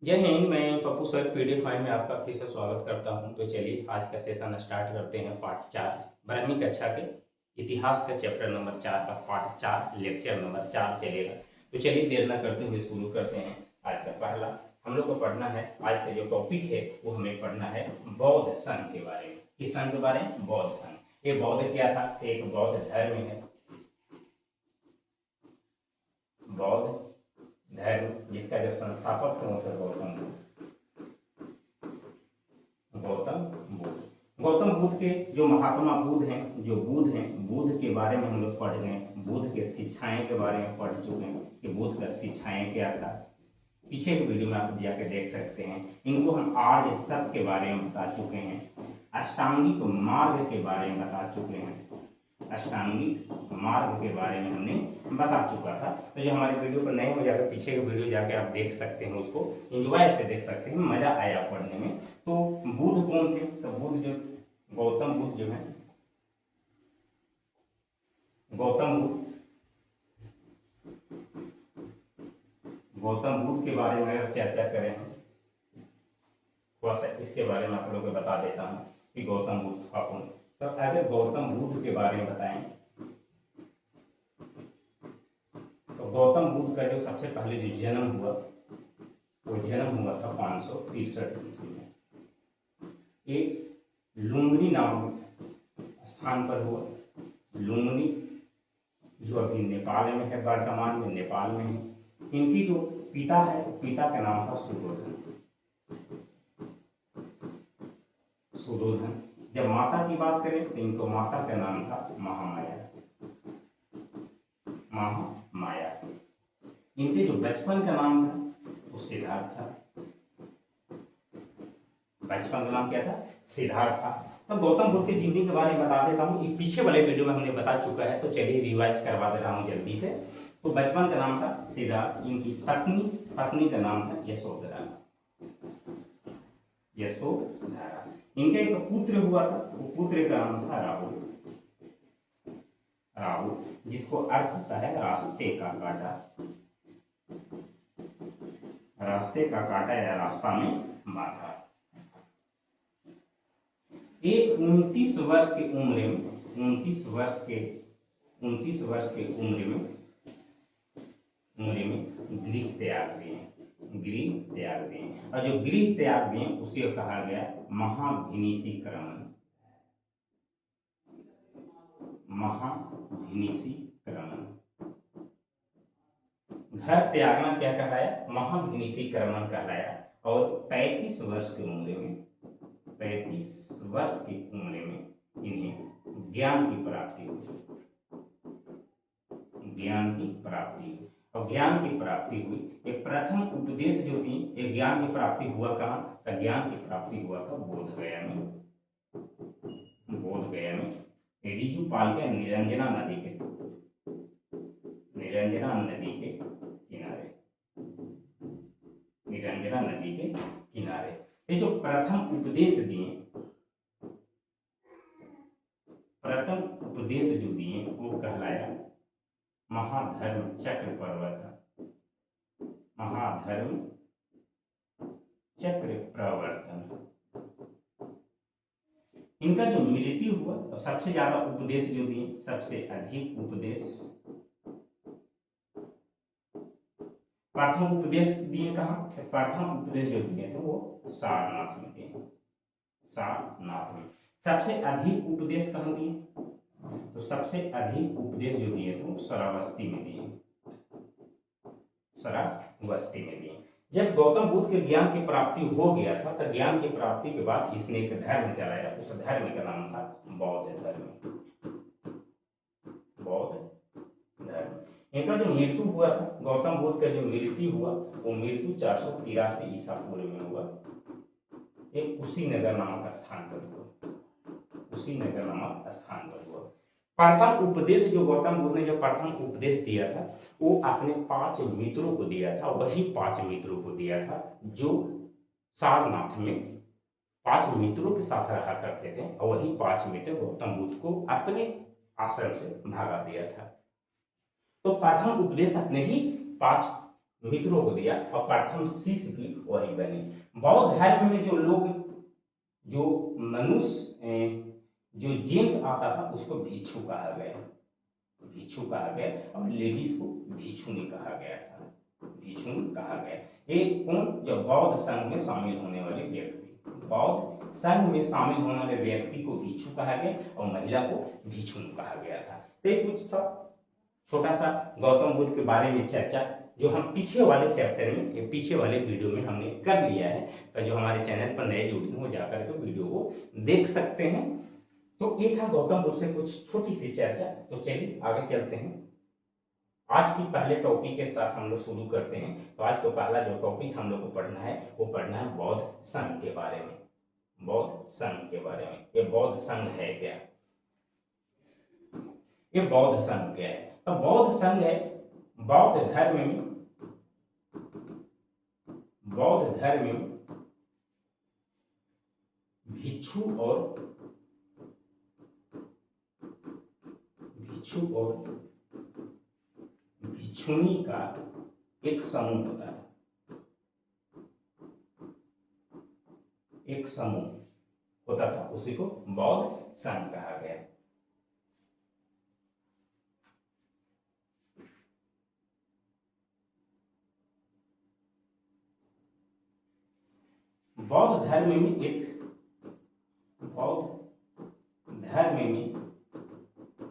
जय हिंद। मैं Pappu sir PDF file में आपका फिर से स्वागत करता हूं। तो चलिए आज का सेशन स्टार्ट करते हैं। पार्ट 4 12वीं कक्षा के इतिहास का चैप्टर नंबर 4 का पार्ट 4 लेक्चर नंबर 4 चलेगा। तो चलिए देर न करते हुए शुरू करते हैं। आज का पहला हम लोग को पढ़ना है, आज का जो टॉपिक है वो हमें पढ़ना है बौद्ध संघ के बारे में। किस संघ के बारे में? बौद्ध संघ। ये बौद्ध क्या था? एक बौद्ध धर्म है। बौद्ध धर्म जिसका जो संस्थापक थे वो थे गौतम बुद्ध। गौतम बुद्ध। गौतम बुद्ध के जो महात्मा बुद्ध हैं, जो बुद्ध हैं, बुद्ध के बारे में हम लोग पढ़ गए। बुद्ध के शिक्षाएं के बारे में पढ़ चुके हैं कि बुद्ध का शिक्षाएं क्या था। पीछे की वीडियो में आप जाके देख सकते हैं। इनको हम आर्य सत्य के बारे में बता चुके हैं, अष्टांगिक मार्ग के बारे में बता चुके हैं। अष्टांगिक मार्ग के बारे में हमने बता चुका था। तो जो हमारे वीडियो पर नए हो जाकर पीछे की वीडियो जाके आप देख सकते हैं, उसको एंजॉय से देख सकते हैं, मजा आया पढ़ने में। तो बुद्ध कौन थे? तो बुद्ध जो गौतम बुद्ध जो है, गौतम बुद्ध, गौतम बुद्ध के बारे में अगर चर्चा करें, थोड़ा सा इसके बारे में आप लोगों को बता देता हूँ कि गौतम बुद्ध था कौन। तो अगर गौतम बुद्ध के बारे में बताएं तो गौतम बुद्ध का जो सबसे पहले जो जन्म हुआ वो जन्म हुआ था 563 ईस्वी में। एक लुम्बिनी नामक स्थान पर हुआ। लुम्बिनी जो अभी नेपाल में है, वर्तमान में नेपाल में है। इनकी जो पिता है, पिता का नाम था सुयोधन। सुयोधन। जब माता की बात करें तो इनको माता का नाम था महामाया। महामाया। इनके जो बचपन का नाम था वो सिद्धार्थ था। बचपन का नाम क्या था? सिद्धार्थ था। तो गौतम बुद्ध की जीवनी के बारे में बता देता हूँ। ये पीछे वाले वीडियो में हमने बता चुका है, तो चलिए रिवाइज करवा दे रहा हूँ जल्दी से। तो बचपन का नाम था सिद्धार्थ। इनकी पत्नी का नाम था यशोधरा। यशोधरा। इनका एक पुत्र हुआ था, वो पुत्र का नाम था राहुल। राहुल जिसको अर्थ होता है रास्ते का कांटा। रास्ते का कांटा या रास्ता में बाधा। ये 29 वर्ष की उम्र में 29 वर्ष के उम्र में गृह त्याग दिए। गृह त्याग दिए। और जो गृह त्याग दिए उसे कहा गया महाभिनिषीकरण। महाभिनिषीकरण। घर त्यागना क्या कहलाया? महाभिनिषीकरण कहलाया। और 35 वर्ष की उम्र में 35 वर्ष की उम्र में इन्हें ज्ञान की प्राप्ति हुई। ज्ञान की प्राप्ति हुई। और ज्ञान की प्राप्ति हुई, ये प्रथम उपदेश जो थी, ये ज्ञान की प्राप्ति हुआ कहाँ? तो ज्ञान की प्राप्ति हुआ था बोध गया में। बोध गया में ऋजुपाल के निरंजना नदी के किनारे। निरंजना नदी के किनारे ये जो प्रथम उपदेश जो दिए वो कहलाया महाधर्म चक्र प्रवर्तन। महाधर्म चक्र प्रवर्तन। इनका जो मृत्यु हुआ और सबसे ज्यादा उपदेश जो दिए, सबसे अधिक उपदेश, प्रथम उपदेश दिए कहाँ? प्रथम उपदेश जो दिए थे वो सारनाथ में दिए। सारनाथ में। सबसे अधिक उपदेश कहाँ दिए? तो सबसे अधिक उपदेश जो दिए थे वो श्रावस्ती में दिए। श्रावस्ती में दिए। जब गौतम बुद्ध के ज्ञान की प्राप्ति हो गया था, तो ज्ञान की प्राप्ति के बाद इसने एक धर्म चलाया। उस धर्म का नाम था बौद्ध धर्म। बौद्ध धर्म। इनका जो मृत्यु हुआ था, गौतम बुद्ध का जो मृत्यु हुआ वो मृत्यु 483 ईसा पूर्व में हुआ। एक कुशीनगर नामक स्थान पर हुआ। कुशीनगर नामक स्थान पर हुआ। प्रथम उपदेश जो गौतम बुद्ध ने जो प्रथम उपदेश दिया था वो अपने 5 मित्रों को दिया था। वही 5 मित्रों को दिया था जो सारनाथ में 5 मित्रों के साथ रहा करते थे। और वही 5 मित्र गौतम बुद्ध को अपने आश्रम से भगा दिया था। तो प्रथम उपदेश अपने ही 5 मित्रों को दिया और प्रथम शिष्य भी वही बने। बौद्ध धर्म में जो लोग, जो मनुष्य, जो जेंट्स आता था उसको भिक्षु कहा गया, भिक्षु कहा गया, और लेडीज को भिक्षुनी कहा गया था, भिक्षुनी कहा गया। ये कौन? जो बौद्ध संघ में शामिल होने वाले व्यक्ति, बौद्ध संघ में शामिल होने वाले व्यक्ति को भिक्षु कहा गया और महिला को भिक्षुनी कहा गया था। तो ये कुछ था छोटा सा गौतम बुद्ध के बारे में चर्चा, जो हम पीछे वाले चैप्टर में, ये पीछे वाले वीडियो में हमने कर लिया है। तो जो हमारे चैनल पर नए जुड़े हो जाकर के वीडियो को देख सकते हैं। तो ये था गौतम बुद्ध से कुछ छोटी सी चर्चा। तो चलिए आगे चलते हैं। आज की पहले टॉपिक के साथ हम लोग शुरू करते हैं। तो आज को पहला जो टॉपिक हम लोग को पढ़ना है वो पढ़ना है बौद्ध संघ के बारे में। बौद्ध संघ के बारे में, ये बौद्ध संघ है क्या? ये बौद्ध संघ क्या है? तो बौद्ध संघ है बौद्ध धर्म में, बौद्ध धर्म में भिक्षु और भिक्षुनी का एक समूह होता है, एक समूह होता था, उसी को बौद्ध संघ कहा गया। बौद्ध धर्म में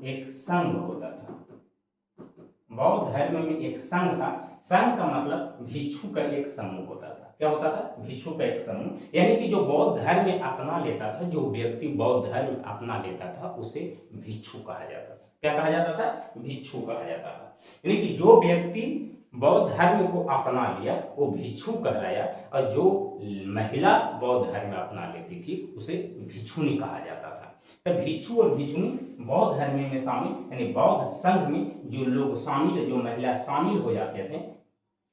एक संघ होता था। बौद्ध धर्म में एक संघ था। संघ का मतलब भिक्षु का एक समूह होता था। क्या होता था? भिक्षु का एक समूह। यानी कि जो बौद्ध धर्म में अपना लेता था, जो व्यक्ति बौद्ध धर्म अपना लेता था उसे भिक्षु कहा जाता था। क्या कहा जाता था? भिक्षु कहा जाता था। यानी कि जो व्यक्ति बौद्ध धर्म को अपना लिया वो भिक्षु कहलाया, और जो महिला बौद्ध धर्म अपना लेती थी उसे भिक्षुनी कहा जाता था। तब भिक्षु और भिक्षुनी बौद्ध धर्म में शामिल, यानी बौद्ध संघ में जो लोग शामिल, जो महिला शामिल हो जाते थे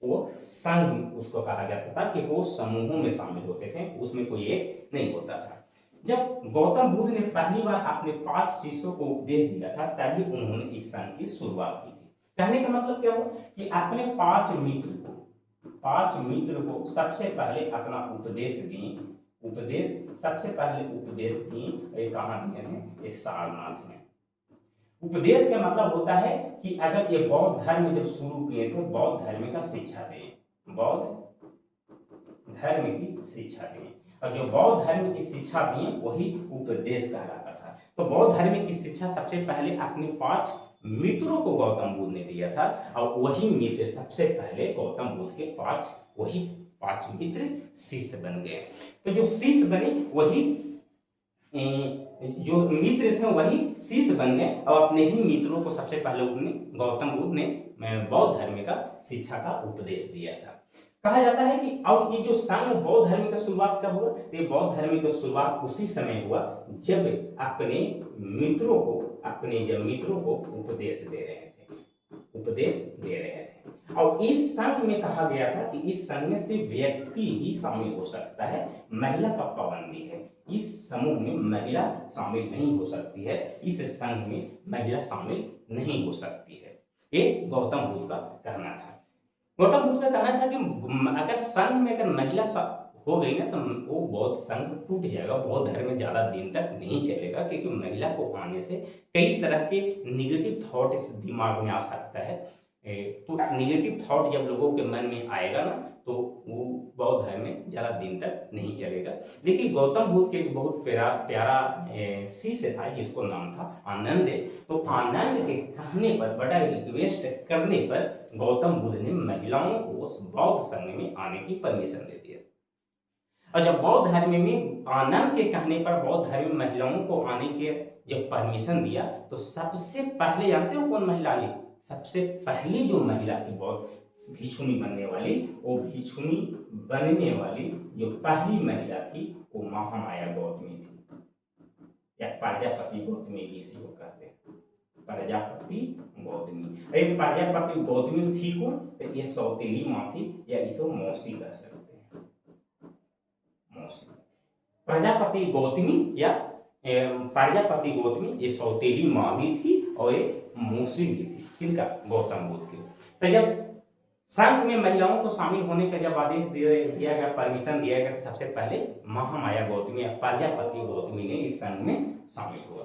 वो संघ उसको कहा जाता था, कि वो समूहों में शामिल होते थे, उसमें कोई एक नहीं होता था। जब गौतम बुद्ध ने पहली बार अपने 5 शिष्यों को उपदेश दिया था तभी उन्होंने इस संघ की शुरुआत की थी। कहने का मतलब क्या हुआ कि अपने 5 मित्र को सबसे पहले अपना उपदेश दिए, सबसे पहले उपदेश दिए। ये कहाँ दिए थे? ये सारनाथ में। उपदेश का मतलब होता है कि अगर ये बौद्ध धर्म जब शुरू किए थे, बौद्ध धर्म का शिक्षा दें, बौद्ध धर्म की शिक्षा दें, और जो बौद्ध धर्म की शिक्षा दिए वही उपदेश कहलाता था। तो बौद्ध धर्म की शिक्षा सबसे पहले अपने 5 मित्रों को गौतम बुद्ध ने दिया था, और वही मित्र सबसे पहले गौतम बुद्ध के 5 मित्र शिष्य बन गए। तो जो शिष्य बने वही, जो मित्र थे वही शिष्य बन गए, और अपने ही मित्रों को सबसे पहले गौतम बुद्ध ने बौद्ध धर्म का शिक्षा का उपदेश दिया था। कहा जाता है कि अब ये जो संघ बौद्ध धर्म का शुरुआत कब हुआ? तो ये बौद्ध धर्म की शुरुआत उसी समय हुआ जब अपने मित्रों को उपदेश दे रहे थे। और इस संघ में कहा गया था कि इस संघ में सिर्फ व्यक्ति ही शामिल हो सकता है, महिला का पाबंदी है। इस समूह में महिला शामिल नहीं हो सकती है, इस संघ में महिला शामिल नहीं हो सकती है। ये गौतम बुद्ध का कहना था। गौतम बुद्ध का कहना था कि अगर संघ में अगर महिला हो गई ना तो वो बौद्ध संघ टूट जाएगा, बौद्ध धर्म में ज्यादा दिन तक नहीं चलेगा, क्योंकि महिला को आने से कई तरह के निगेटिव थॉट इस दिमाग में आ सकता है। तो निगेटिव थॉट जब लोगों के मन में आएगा ना तो वो बौद्ध धर्म में ज्यादा दिन तक नहीं चलेगा। लेकिन गौतम बुद्ध के एक बहुत प्यारा शिष्य था जिसको नाम था आनंद। तो आनंद के कहने पर, बड़ा रिक्वेस्ट करने पर गौतम बुद्ध ने महिलाओं को उस बौद्ध संघ में आने की परमिशन दे दिया। और जब बौद्ध धर्म में आनंद के कहने पर बौद्ध धर्म में महिलाओं को आने के जब परमिशन दिया तो सबसे पहले, जानते हो कौन महिला आई? सबसे पहली जो महिला थी बौद्ध भिक्षुनी बनने वाली, वो भिक्षुनी बनने वाली जो पहली महिला थी वो महामाया गौतमी थी, या प्रजापति गौतमी भी इसी को कहते हैं, प्रजापति गौतमी। एक प्रजापति गौतमी थी कौन? तो ये सौतेली माँ थी, या इसको मौसी कह सकते हैं, मौसी। प्रजापति गौतमी या प्रजापति गौतमी ये सौतेली माँ भी थी और ये मौसी भी थी, किनका? गौतम बुद्ध की। तो जब संघ में महिलाओं को शामिल होने का जब आदेश दिया गया, परमिशन दिया गया, सबसे पहले महामाया गौतमी या प्रजापति गौतमी ने इस संघ में शामिल हुआ।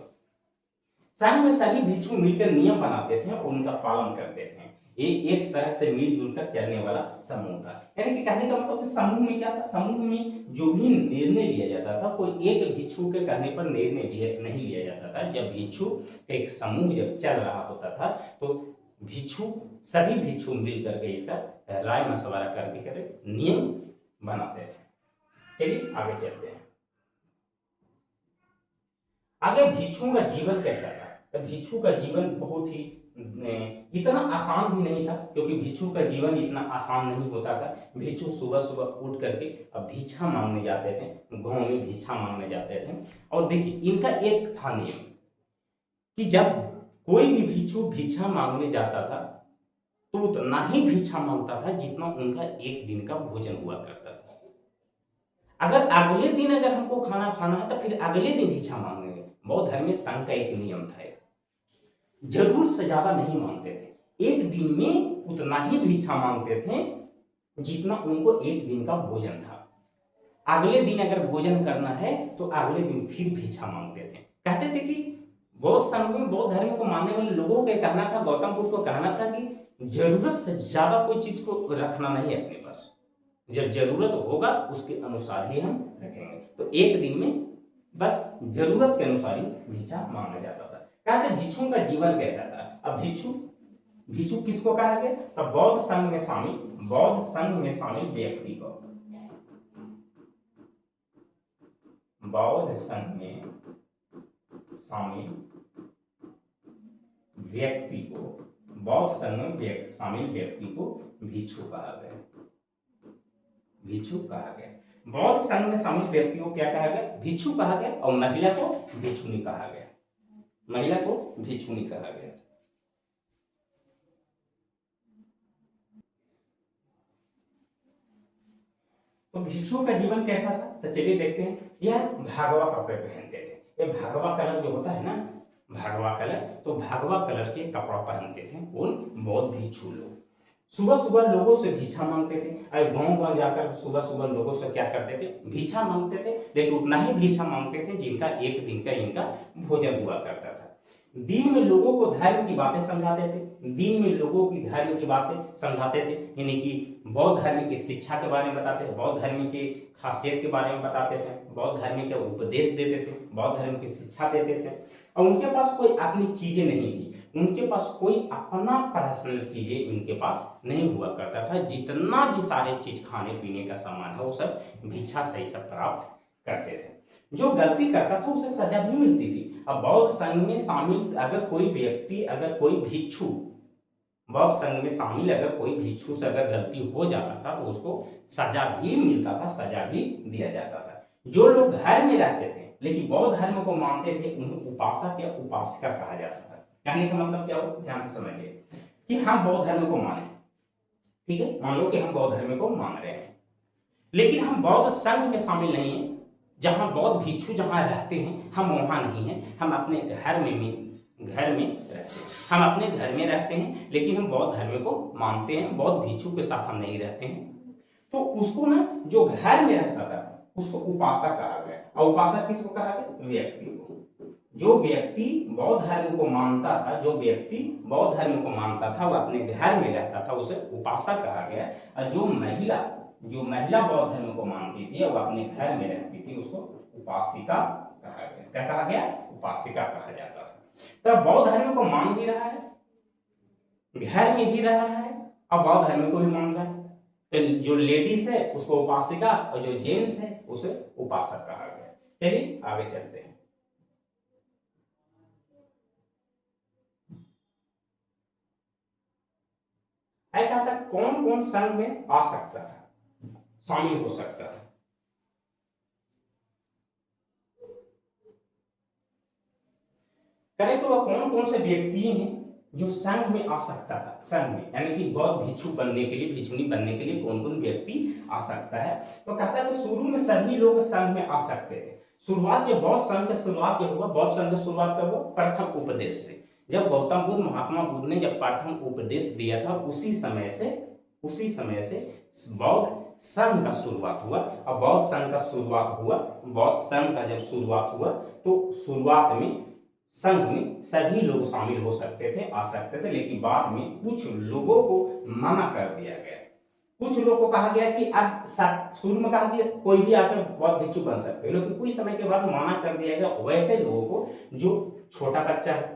संघ में सभी भिक्षु मिलकर नियम बनाते थे और उनका पालन करते थे। ये एक तरह से मिलजुल कर चलने वाला समूह था। यानी कि कहने का मतलब समूह में क्या था, समूह में जो भी निर्णय लिया जाता था, कोई एक भिक्षु के कहने पर निर्णय नहीं लिया जाता था। जब भिक्षु एक समूह जब चल रहा होता था तो सभी भिक्षु मिल करके इसका राय मशवरा करके नियम बनाते थे। चलिए आगे चलते हैं। आगे भिक्षुओं का जीवन कैसा था? तो भिक्षु का जीवन बहुत ही इतना आसान भी नहीं था, क्योंकि भिक्षु का जीवन इतना आसान नहीं होता था। भिक्षु सुबह सुबह उठ करके अब भिक्षा मांगने जाते थे, गांव में भिक्षा मांगने जाते थे। और देखिए इनका एक था नियम कि जब कोई भी भिक्षु भिक्षा मांगने जाता था तो उतना ही भिक्षा मांगता था जितना उनका एक दिन का भोजन हुआ करता था। अगर अगले दिन अगर हमको खाना खाना है तो फिर अगले दिन भिक्षा मांगेंगे। बौद्ध धर्म में संघ का एक नियम था, जरूर से ज्यादा नहीं मांगते थे। एक दिन में उतना ही भिक्षा मांगते थे जितना उनको एक दिन का भोजन था। अगले दिन अगर भोजन करना है तो अगले दिन फिर भिक्षा मांगते थे। कहते थे कि बौद्ध संघ में बौद्ध धर्म को मानने वाले लोगों का कहना था, गौतम बुद्ध को कहना था कि जरूरत से ज्यादा कोई चीज को रखना नहीं अपने पास। जब जरूरत होगा उसके अनुसार ही हम रखेंगे। तो एक दिन में बस जरूरत के अनुसार ही भिक्षा मांगा जाता था। कहते भिक्षुओं का जीवन कैसा था? अब भिक्षु किसको कहा गया? तो बौद्ध संघ में शामिल व्यक्ति को, बौद्ध संघ में शामिल व्यक्ति को, बौद्ध संघ में शामिल व्यक्ति को भिक्षु कहा गया। भिक्षु कहा गया। बौद्ध संघ में शामिल व्यक्ति को क्या कहा गया? भिक्षु कहा गया। और महिला को भिक्षुनी कहा गया। महिला को भिक्षुनी कहा गया। तो भिक्षुओं का जीवन कैसा था? तो चलिए देखते हैं। यह भागवा कपड़े पहनते थे। ये भागवा कलर जो होता है ना, भागवा कलर, तो भागवा कलर के कपड़ा पहनते थे उन बौद्ध भिक्षु लोग। सुबह सुबह लोगों से भिक्षा मांगते थे। और गांव जाकर सुबह सुबह लोगों से क्या करते थे? भिक्षा मांगते थे। लेकिन उतना ही भिक्षा मांगते थे जिनका एक दिन का इनका भोजन हुआ करता था। दिन में लोगों को धर्म की बातें समझाते थे। दिन में लोगों की धर्म की बातें समझाते थे, यानी कि बौद्ध धर्म की शिक्षा के बारे में बताते थे, बौद्ध धर्म की खासियत के बारे में बताते थे, बौद्ध धर्म के उपदेश देते थे, बौद्ध धर्म की शिक्षा देते थे। और उनके पास कोई अपनी चीजें नहीं थी, उनके पास कोई अपना पर्सनल चीजें उनके पास नहीं हुआ करता था। जितना भी सारे चीज खाने पीने का सामान है वो सब भिक्षा से ही सब प्राप्त करते थे। जो गलती करता था उसे सजा भी मिलती थी। अब बौद्ध संघ में शामिल अगर कोई व्यक्ति, अगर कोई भिक्षु, बौद्ध संघ में शामिल अगर कोई भिक्षु से अगर गलती हो जाता था तो उसको सजा भी मिलता था, सजा भी दिया जाता था। जो लोग घर में रहते थे लेकिन बौद्ध धर्म को मानते थे उन्हें उपासक या उपासिका कहा जाता था। कहने का मतलब क्या हो, ध्यान से समझिए कि हम बौद्ध धर्म को माने, ठीक है, मान लो कि हम बौद्ध धर्म को मान रहे हैं, लेकिन हम बौद्ध संघ में शामिल नहीं है। जहां बौद्ध भिक्षु जहां रहते हैं हम वहां नहीं हैं, हम अपने घर में रहते हैं, हम अपने घर में रहते हैं, लेकिन हम बौद्ध धर्म को मानते हैं, बौद्ध भिक्षु के साथ हम नहीं रहते हैं। तो उसको ना जो घर में रहता था उसको उपासक कहा गया। और उपासक किसको कहा गया? व्यक्ति को। जो व्यक्ति बौद्ध धर्म को मानता था, जो व्यक्ति बौद्ध धर्म को मानता था वो अपने घर में रहता था, उसे उपासक कहा गया। और जो महिला बौद्ध धर्म को मानती थी और अपने घर में रहती थी उसको उपासिका कहा गया। क्या कहा गया? उपासिका कहा जाता था। तब बौद्ध धर्म को मान भी रहा है, घर में भी रह रहा है और बौद्ध धर्म को भी मान रहा है। तो जो लेडीज है उसको उपासिका और जो जेंट्स है उसे उपासक कहा गया। चलिए आगे चलते हैं। कहा था कौन कौन संघ में आ सकता था, शामिल हो सकता था। करें तो वह कौन कौन से व्यक्ति हैं जो संघ में आ सकता था। संघ में यानी कि बौद्ध भिक्षु बनने के लिए, भिक्षुनी बनने के लिए कौन कौन व्यक्ति आ सकता है। तो कहता है कि शुरू में सभी लोग संघ में आ सकते थे। शुरुआत जब बौद्ध संघ की शुरुआत जब हुआ, बौद्ध संघ की शुरुआत कब हुआ? प्रथम उपदेश से। जब गौतम बुद्ध, महात्मा बुद्ध ने जब प्रथम उपदेश दिया था उसी समय से उसी समय से बौद्ध संघ का शुरुआत हुआ। अब बौद्ध संघ का शुरुआत हुआ, बौद्ध संघ का जब शुरुआत हुआ तो शुरुआत में संघ में सभी लोग शामिल हो सकते थे, आ सकते थे, लेकिन बाद में कुछ लोगों को मना कर दिया गया। कुछ लोगों को कहा गया कि अब शुरू में कहा कि कोई भी आकर बौद्ध भिक्षु बन सकते हैं, लेकिन कुछ समय के बाद मना कर दिया गया वैसे लोगों को जो छोटा बच्चा है,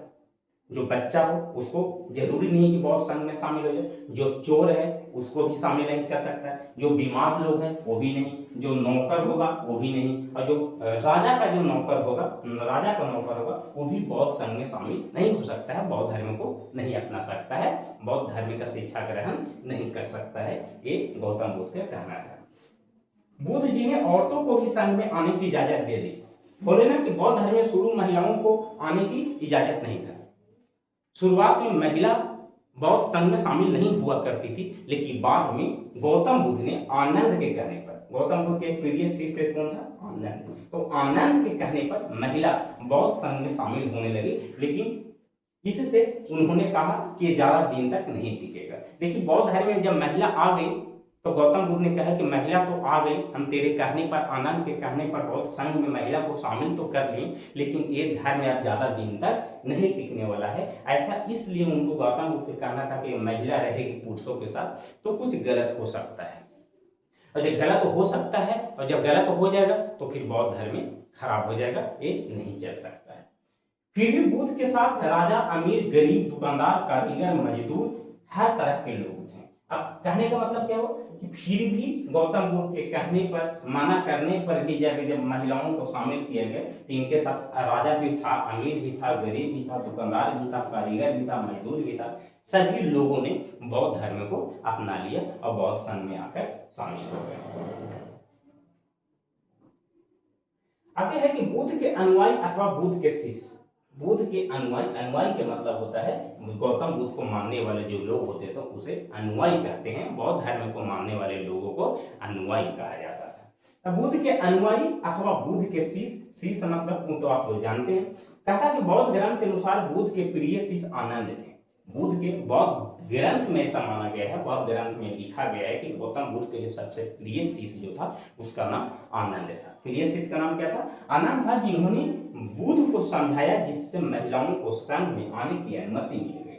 जो बच्चा हो उसको जरूरी नहीं कि बौद्ध संघ में शामिल हो जाए, जो चोर है उसको भी शामिल नहीं कर सकता है, जो बीमार लोग हैं वो भी नहीं, जो नौकर होगा वो भी नहीं, और जो राजा का जो नौकर होगा, राजा का नौकर होगा वो भी बौद्ध संघ में शामिल नहीं हो सकता है, बौद्ध धर्म को नहीं अपना सकता है, बौद्ध धर्म का शिक्षा ग्रहण नहीं कर सकता है। ये गौतम बुद्ध का कहना था। बुद्ध जी ने औरतों को भी संघ में आने की इजाजत दे दी। बोले ना कि बौद्ध धर्म में शुरू महिलाओं को आने की इजाजत नहीं था। शुरुआत में महिला बौद्ध संघ में शामिल नहीं हुआ करती थी, लेकिन बाद में गौतम बुद्ध ने आनंद के कहने पर, गौतम बुद्ध के प्रिय शिष्य कौन था? आनंद। तो आनंद के कहने पर महिला बौद्ध संघ में शामिल होने लगी, लेकिन इससे उन्होंने कहा कि ज्यादा दिन तक नहीं टिकेगा। देखिए बौद्ध धर्म में जब महिला आ गई तो गौतम बुद्ध ने कहा कि महिला तो आ गई, हम तेरे कहने पर, आनंद के कहने पर बौद्ध संघ में महिला को शामिल तो कर लिए, लेकिन ये धर्म अब ज्यादा दिन तक नहीं टिकने वाला है। ऐसा इसलिए उनको गौतम बुद्ध का कहना था कि महिला रहेगी पुरुषों के साथ तो कुछ गलत हो सकता है, और जब गलत हो सकता है और जब गलत हो जाएगा तो फिर बौद्ध धर्म खराब हो जाएगा, ये नहीं चल सकता है। फिर भी बुद्ध के साथ राजा, अमीर, गरीब, दुकानदार, कारीगर, मजदूर, हर तरह के लोग थे। अब कहने का मतलब क्या हो कि फिर भी गौतम बुद्ध के कहने पर, मना करने पर भी जब महिलाओं को शामिल किया गया तो इनके साथ राजा भी था, अमीर भी था, गरीब भी था, दुकानदार भी था, कारीगर भी था, मजदूर भी था, सभी लोगों ने बौद्ध धर्म को अपना लिया और बौद्ध संघ में आकर शामिल हो गए। आगे है कि बुद्ध के अनुयायी अथवा बुद्ध के शिष्य। बुद्ध के अनुयायी, अनुयायी के मतलब होता है गौतम बुद्ध को मानने वाले जो लोग होते थे उसे अनुयायी कहते हैं। बौद्ध धर्म को मानने वाले लोगों को अनुयायी कहा जाता था। बुद्ध के अनुयायी अथवा बुद्ध के शिष्य, शिष्य मतलब तो आप लोग जानते हैं, कहता कि बौद्ध ग्रंथ के अनुसार बुद्ध के प्रिय शिष्य आनंद थे। बुद्ध के बौद्ध ग्रंथ में ऐसा माना गया है, बौद्ध ग्रंथ में लिखा गया है कि गौतम बुद्ध के जो सबसे प्रिय शिष्य जो था उसका नाम आनंद था। प्रिय शिष्य का नाम क्या था? आनंद था, जिन्होंने बुद्ध को समझाया, जिससे महिलाओं को संघ में आने की अनुमति मिल गई।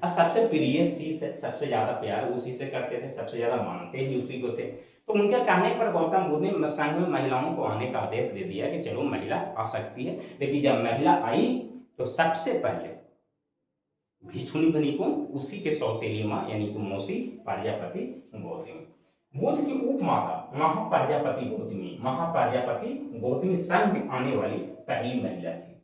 और सबसे प्रिय शिष्य, सबसे ज्यादा प्यार उसी से करते थे, सबसे ज्यादा मानते भी उसी को थे। तो उनके कहने पर गौतम बुद्ध ने संघ में महिलाओं को आने का आदेश दे दिया कि चलो महिला आ सकती है। लेकिन जब महिला आई तो सबसे पहले भिक्षुणी बनी कौन? उसी के सौतेली माँ यानी कि मौसी प्रजापति गौतमी। बुद्ध की उपमाता महाप्रजापति गौतमी, महाप्रजापति गौतमी संघ में आने वाली पहली महिला थी।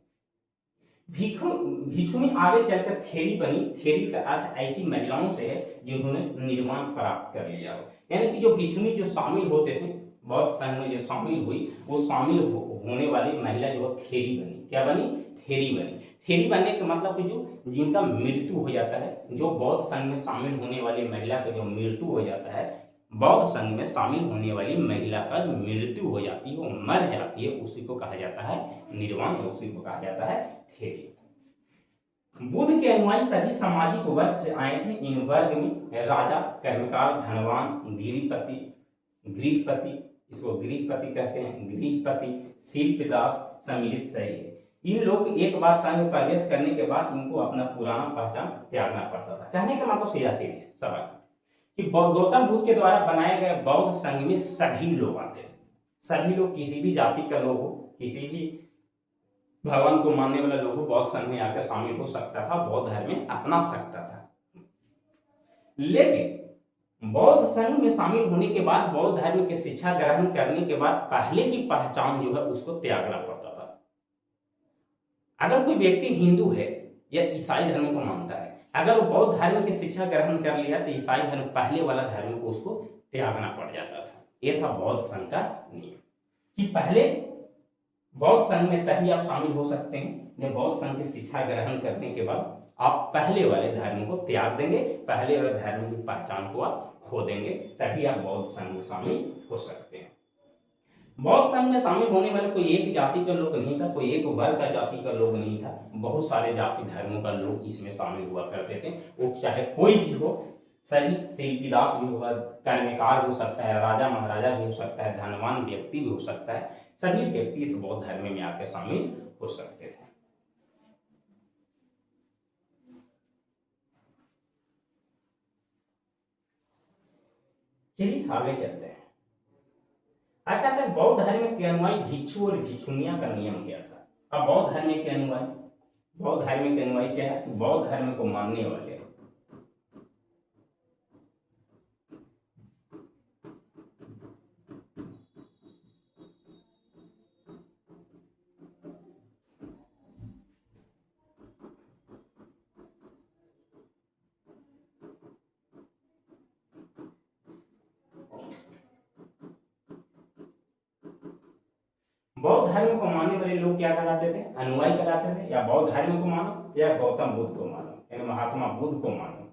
भिक्षुणी आगे चलकर थेरी बनी। थेरी का अर्थ ऐसी महिलाओं से है जिन्होंने निर्वाण प्राप्त कर लिया हो, यानी कि जो भिक्षुणी जो शामिल होते थे बौद्ध संघ में, जो शामिल हुई वो शामिल होने वाली महिला जो थेरी बनी। क्या बनी? थेरी बनी। थेरी बनने का मतलब कि जो जिनका मृत्यु हो जाता है, जो बौद्ध संघ में शामिल होने वाली महिला का जो मृत्यु हो जाता है, बौद्ध संघ में शामिल होने वाली महिला का जो मृत्यु हो जाती है, वो मर जाती है, उसी को कहा जाता है निर्वाण, उसी को कहा जाता है थेरी। बुद्ध के अनुयायी सभी सामाजिक वर्ग से आए थे। इन वर्ग में राजा, कर्मकार, धनवान, गृहपति, इसको गृहपति कहते हैं, गृहपति, शिल्पदास सम्मिलित सही है। इन लोग एक बार संघ में प्रवेश करने के बाद इनको अपना पुराना पहचान त्यागना पड़ता था। कहने का मतलब सीधा सीधी सवाल कि गौतम बुद्ध के द्वारा बनाए गए बौद्ध संघ में सभी लोग आते थे। सभी लोग, किसी भी जाति का लोग हो, किसी भी भगवान को मानने वाला लोग हो, बौद्ध संघ में आकर शामिल हो सकता था, बौद्ध धर्म में अपना सकता था। लेकिन बौद्ध संघ में शामिल होने के बाद, बौद्ध धर्म की शिक्षा ग्रहण करने के बाद पहले की पहचान जो है उसको त्यागना पड़ता था। अगर कोई व्यक्ति हिंदू है या ईसाई धर्म को मानता है, अगर वो बौद्ध धर्म की शिक्षा ग्रहण कर लिया तो ईसाई धर्म, पहले वाला धर्म को उसको त्यागना पड़ जाता था। यह था बौद्ध संघ का नियम कि पहले बौद्ध संघ में तभी आप शामिल हो सकते हैं जब बौद्ध संघ की शिक्षा ग्रहण करने के बाद आप पहले वाले धर्म को त्याग देंगे, पहले वाले धर्म की पहचान को आप खो देंगे, तभी आप बौद्ध संघ में शामिल हो सकते हैं। बौद्ध संघ में शामिल होने वाले कोई एक जाति का लोग नहीं था, कोई एक वर्ग का जाति का लोग नहीं था, बहुत सारे जाति धर्मों का लोग इसमें शामिल हुआ करते थे। वो चाहे कोई भी हो, सभी शिल्पीदास भी होगा, कर्मकार भी हो सकता है, राजा महाराजा भी हो सकता है, धनवान व्यक्ति भी हो सकता है, सभी व्यक्ति इस बौद्ध धर्म में आकर शामिल हो सकते थे। चलिए आगे चलते हैं। अब कहते हैं बौद्ध धर्म के अनुयायी भिक्षु और भिक्षुनिया का नियम क्या था। अब बौद्ध धर्म के अनुयायी, बौद्ध धर्म के अनुयायी क्या है, बौद्ध धर्म को मानने वाले बौद्ध धर्म को मानने वाले लोग क्या कहलाते थे, अनुयायी कहलाते थे। या बौद्ध धर्म को मानो या गौतम बुद्ध को मानो, यानी महात्मा बुद्ध को मानो,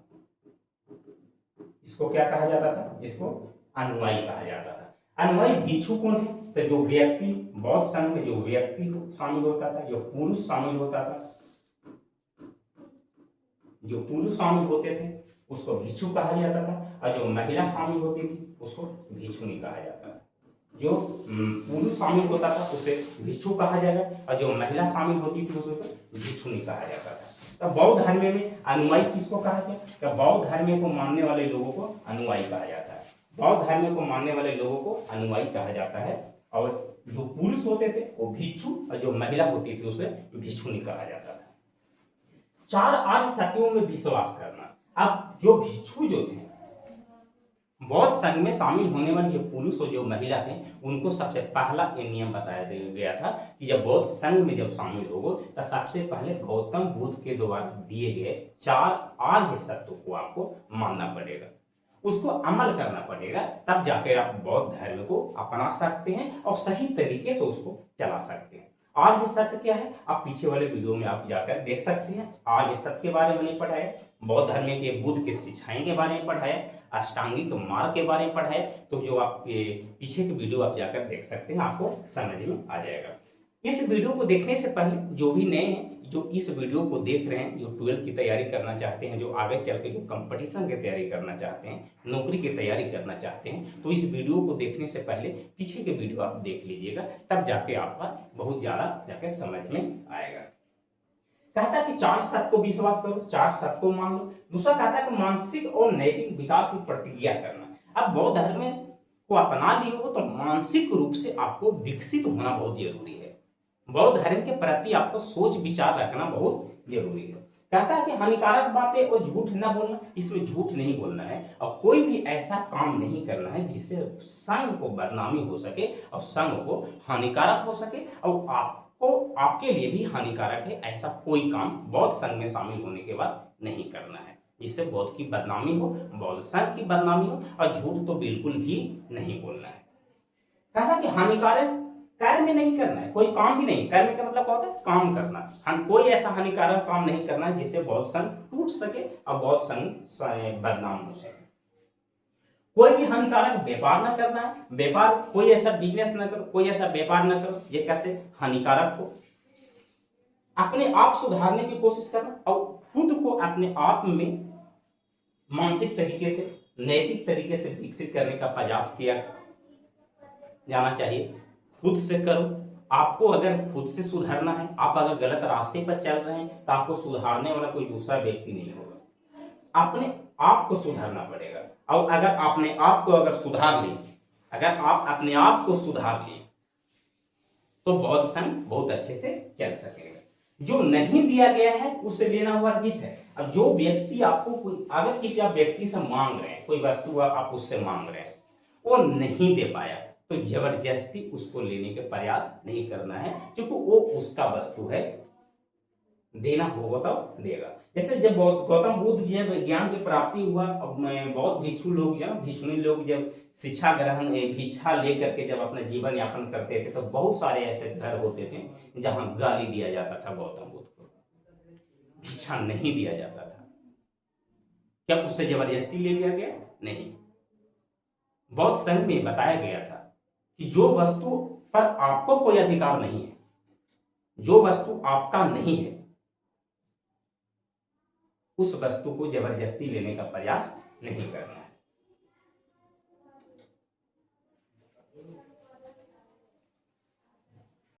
इसको क्या कहा जाता था, इसको अनुयायी कहा जाता था। अनुयायी भिक्षु कौन है, तो जो व्यक्ति बौद्ध संघ में जो व्यक्ति शामिल होता था, जो पुरुष शामिल होता था, जो पुरुष शामिल होते थे उसको भिक्षु कहा जाता था, और जो महिला शामिल होती थी उसको भिक्षुनी कहा जाता था। जो पुरुष शामिल होता था उसे भिक्षु कहा जाएगा, और जो महिला शामिल होती थी उसे भिक्षुनी कहा जाता था। तो बौद्ध धर्म में अनुयायी किसको कहा गया, तो बौद्ध धर्म को मानने वाले लोगों को अनुयायी कहा जाता है। बौद्ध धर्म को मानने वाले लोगों को अनुयायी कहा जाता है, और जो पुरुष होते थे वो भिक्षु, और जो महिला होती थी उसे भिक्षुनी कहा जाता था। 4 आर्य सत्यों में विश्वास करना। अब जो भिक्षु जो थे, बौद्ध संघ में शामिल होने वाले जो पुरुष और जो महिला थे, उनको सबसे पहला ये नियम बताया गया था कि जब बौद्ध संघ में जब शामिल होगो तो सबसे पहले गौतम बुद्ध के द्वारा दिए गए 4 आर्य सत्यों को आपको मानना पड़ेगा, उसको अमल करना पड़ेगा, तब जाकर आप बौद्ध धर्म को अपना सकते हैं और सही तरीके से उसको चला सकते हैं। आर्य सत्य क्या है, आप पीछे वाले वीडियो में आप जाकर देख सकते हैं। आर्य सत्य के बारे में नहीं पढ़ाया, बौद्ध धर्म के बुद्ध के शिक्षाएं के बारे में पढ़ाया, अष्टांगिक मार्ग के बारे में पढ़ाया, तो जो आप पीछे के वीडियो आप जाकर देख सकते हैं, आपको समझ में आ जाएगा। इस वीडियो को देखने से पहले जो भी नए हैं, जो इस वीडियो को देख रहे हैं, जो 12th की तैयारी करना चाहते हैं, जो आगे चल के जो कंपटीशन की तैयारी करना चाहते हैं, नौकरी की तैयारी करना चाहते हैं, तो इस वीडियो को देखने से पहले पीछे के वीडियो आप देख लीजिएगा, तब जाके आपका बहुत ज्यादा जाके समझ में आएगा। कहता है कि 4 सत्य को विश्वास करो, 4 सत्य को मान लो। दूसरा कहता है कि मानसिक और नैतिक विकास की प्रतिक्रिया करना। अब बौद्ध धर्म को अपना लिए हो तो मानसिक रूप से आपको विकसित होना बहुत जरूरी है। बौद्ध धर्म के प्रति आपको सोच विचार रखना बहुत जरूरी है। कहता है कि हानिकारक बातें और झूठ न बोलना, इसमें झूठ नहीं बोलना है, और कोई भी ऐसा काम नहीं करना है जिससे संघ को बदनामी हो सके और संघ को हानिकारक हो सके, और आपको आपके लिए भी हानिकारक है, ऐसा कोई काम बौद्ध संघ में शामिल होने के बाद नहीं करना है, जिससे बौद्ध की बदनामी हो, बौद्ध संघ की बदनामी हो, और झूठ तो बिल्कुल भी नहीं बोलना है। कहता कि हानिकारक कर्म नहीं करना है, कोई काम भी नहीं। कर्म का मतलब क्या होता है, काम करना। हम कोई ऐसा हानिकारक काम नहीं करना है जिससे बौद्ध संघ टूट सके और बौद्ध संघ बदनाम हो सके। कोई भी हानिकारक व्यापार ना करना है, व्यापार कोई ऐसा बिजनेस ना करो, कोई ऐसा व्यापार ना करो ये कैसे हानिकारक हो। अपने आप सुधारने की कोशिश करना और खुद को अपने आप में मानसिक तरीके से, नैतिक तरीके से विकसित करने का प्रयास किया जाना चाहिए। खुद से करो। आपको अगर खुद से सुधरना है, आप अगर गलत रास्ते पर चल रहे हैं तो आपको सुधारने वाला कोई दूसरा व्यक्ति नहीं होगा, अपने आप को सुधारना पड़ेगा। और अगर अपने आप को अगर सुधार ले, अगर आप अपने आप को सुधार ले तो बौद्ध संघ बहुत अच्छे से चल सकेगा। जो नहीं दिया गया है उसे लेना वर्जित है। अब जो व्यक्ति आपको कोई, अगर किसी आप व्यक्ति से मांग रहे हैं, कोई वस्तु आप उससे मांग रहे हैं, वो नहीं दे पाया तो जबरदस्ती उसको लेने के प्रयास नहीं करना है, क्योंकि वो उसका वस्तु है, देना होगा तो देगा। जैसे जब गौतम बुद्ध जब ज्ञान की प्राप्ति हुआ, अब बहुत भिक्षु लोग जब भिक्षुणी लोग जब शिक्षा ग्रहण भिक्षा लेकर के जब अपना जीवन यापन करते थे, तो बहुत सारे ऐसे घर होते थे जहां गाली दिया जाता था गौतम बुद्ध को, भिक्षा नहीं दिया जाता था। क्या उससे जबरदस्ती ले लिया गया? नहीं। बौद्ध संघ में बताया गया था कि जो वस्तु पर आपको कोई अधिकार नहीं है, जो वस्तु आपका नहीं है, उस वस्तु को जबरदस्ती लेने का प्रयास नहीं करना है।